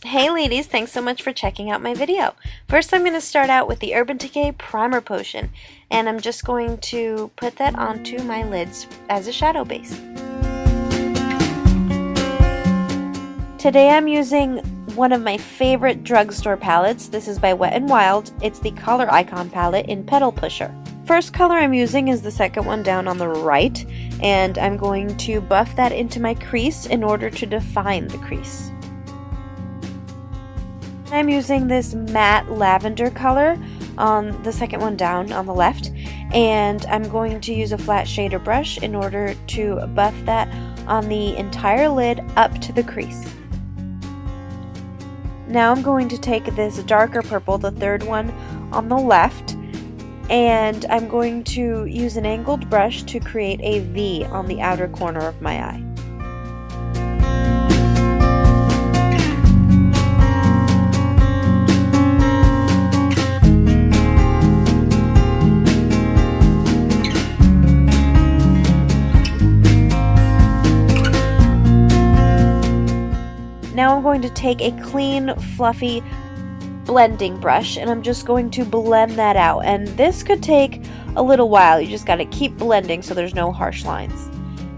Hey ladies, thanks so much for checking out my video. First I'm going to start out with the Urban Decay Primer Potion, and I'm just going to put that onto my lids as a shadow base. Today I'm using one of my favorite drugstore palettes. This is by Wet n Wild. It's the Color Icon palette in Petal Pusher. First color I'm using is the second one down on the right, and I'm going to buff that into my crease in order to define the crease. I'm using this matte lavender color on the second one down on the left, and I'm going to use a flat shader brush in order to buff that on the entire lid up to the crease. Now I'm going to take this darker purple, the third one on the left, and I'm going to use an angled brush to create a V on the outer corner of my eye. Now I'm going to take a clean, fluffy blending brush, and I'm just going to blend that out. And this could take a little while. You just got to keep blending so there's no harsh lines.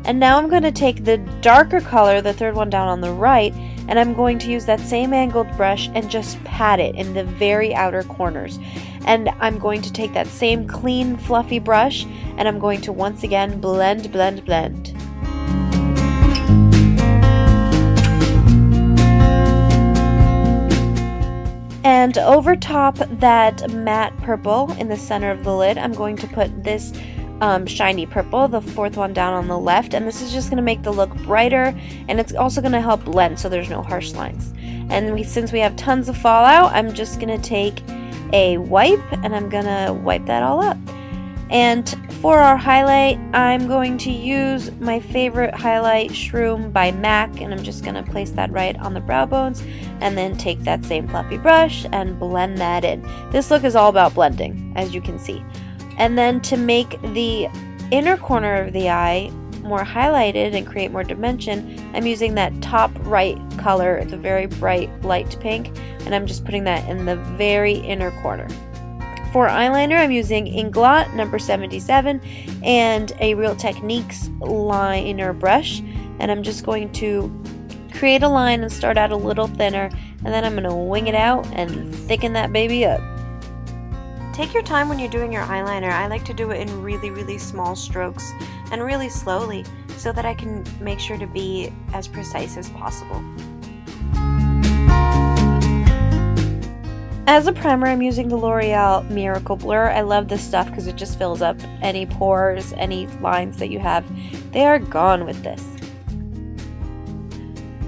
And now I'm going to take the darker color, the third one down on the right, and I'm going to use that same angled brush and just pat it in the very outer corners. And I'm going to take that same clean, fluffy brush, and I'm going to once again blend, blend, blend. And over top that matte purple in the center of the lid, I'm going to put this shiny purple, the fourth one down on the left, and this is just going to make the look brighter, and it's also going to help blend so there's no harsh lines. And since we have tons of fallout, I'm just going to take a wipe and I'm going to wipe that all up. And for our highlight, I'm going to use my favorite highlight shroom by MAC, and I'm just going to place that right on the brow bones, and then take that same fluffy brush and blend that in. This look is all about blending, as you can see. And then to make the inner corner of the eye more highlighted and create more dimension, I'm using that top right color, the very bright light pink, and I'm just putting that in the very inner corner. For eyeliner, I'm using Inglot number 77 and a Real Techniques liner brush, and I'm just going to create a line and start out a little thinner, and then I'm going to wing it out and thicken that baby up. Take your time when you're doing your eyeliner. I like to do it in really, really small strokes and really slowly so that I can make sure to be as precise as possible. As a primer, I'm using the L'Oreal Miracle Blur. I love this stuff because it just fills up any pores, any lines that you have. They are gone with this.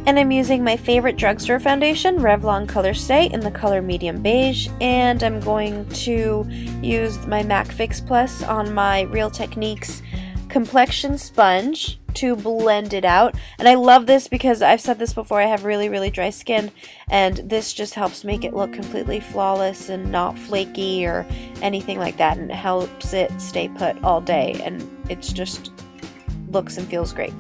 And I'm using my favorite drugstore foundation, Revlon Color Stay, in the color medium beige. And I'm going to use my MAC Fix Plus on my Real Techniques complexion sponge to blend it out. And I love this because I've said this before, I have really, really dry skin, and this just helps make it look completely flawless and not flaky or anything like that, and it helps it stay put all day, and it's just looks and feels great.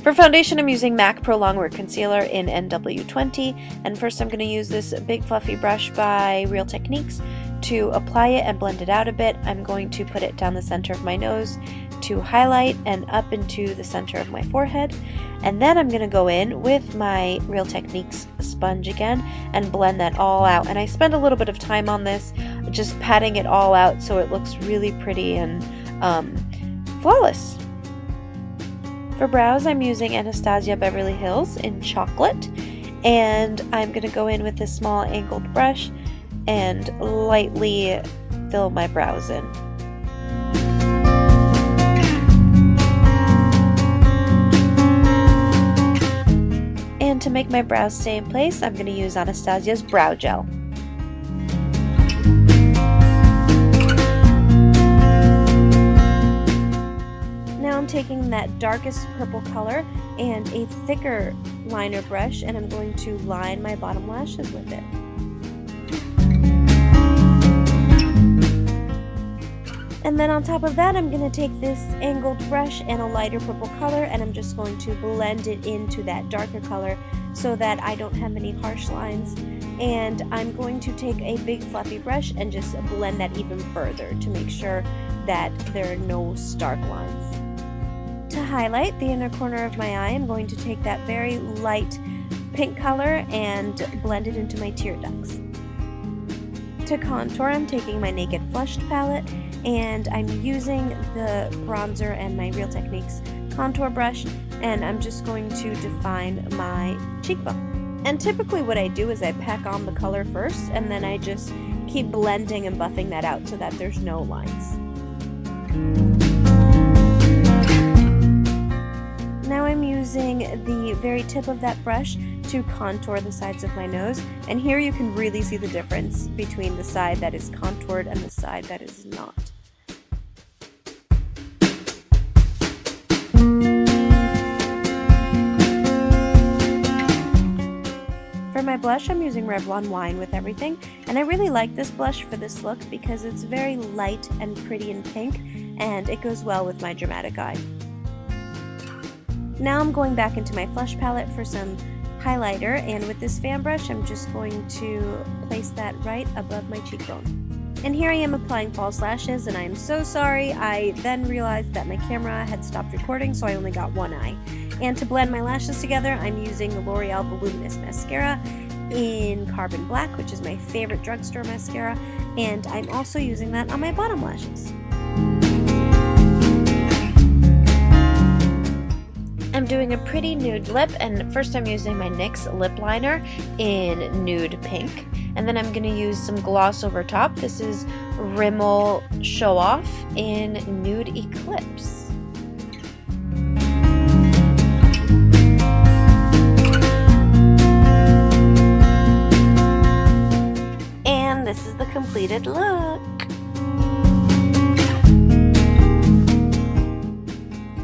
For foundation, I'm using MAC Pro Longwear Concealer in NW20, and first I'm going to use this big fluffy brush by Real Techniques to apply it and blend it out a bit. I'm going to put it down the center of my nose to highlight and up into the center of my forehead, and then I'm going to go in with my Real Techniques sponge again and blend that all out. And I spend a little bit of time on this, just patting it all out so it looks really pretty and flawless. For brows, I'm using Anastasia Beverly Hills in chocolate, and I'm going to go in with this small angled brush and lightly fill my brows in. And to make my brows stay in place, I'm going to use Anastasia's Brow Gel. Now I'm taking that darkest purple color and a thicker liner brush, and I'm going to line my bottom lashes with it. And then on top of that, I'm going to take this angled brush and a lighter purple color, and I'm just going to blend it into that darker color so that I don't have any harsh lines. And I'm going to take a big fluffy brush and just blend that even further to make sure that there are no stark lines. To highlight the inner corner of my eye, I'm going to take that very light pink color and blend it into my tear ducts. To contour, I'm taking my Naked Flushed palette and I'm using the bronzer and my Real Techniques contour brush, and I'm just going to define my cheekbone. And typically what I do is I pack on the color first and then I just keep blending and buffing that out so that there's no lines. Now I'm using the very tip of that brush to contour the sides of my nose, and here you can really see the difference between the side that is contoured and the side that is not. For my blush, I'm using Revlon Wine with Everything, and I really like this blush for this look because it's very light and pretty and pink, and it goes well with my dramatic eye. Now I'm going back into my Flush palette for some highlighter, and with this fan brush I'm just going to place that right above my cheekbone. And here I am applying false lashes, and I am so sorry. I then realized that my camera had stopped recording, so I only got one eye. And to blend my lashes together, I'm using the L'Oreal Voluminous Mascara in Carbon Black, which is my favorite drugstore mascara, and I'm also using that on my bottom lashes. I'm doing a pretty nude lip, and first I'm using my NYX lip liner in nude pink, and then I'm going to use some gloss over top. This is Rimmel Show Off in Nude Eclipse. And this is the completed look.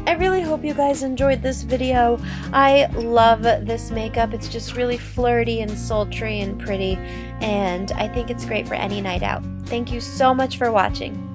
I really hope you guys enjoyed this video. I love this makeup. It's just really flirty and sultry and pretty, and I think it's great for any night out. Thank you so much for watching.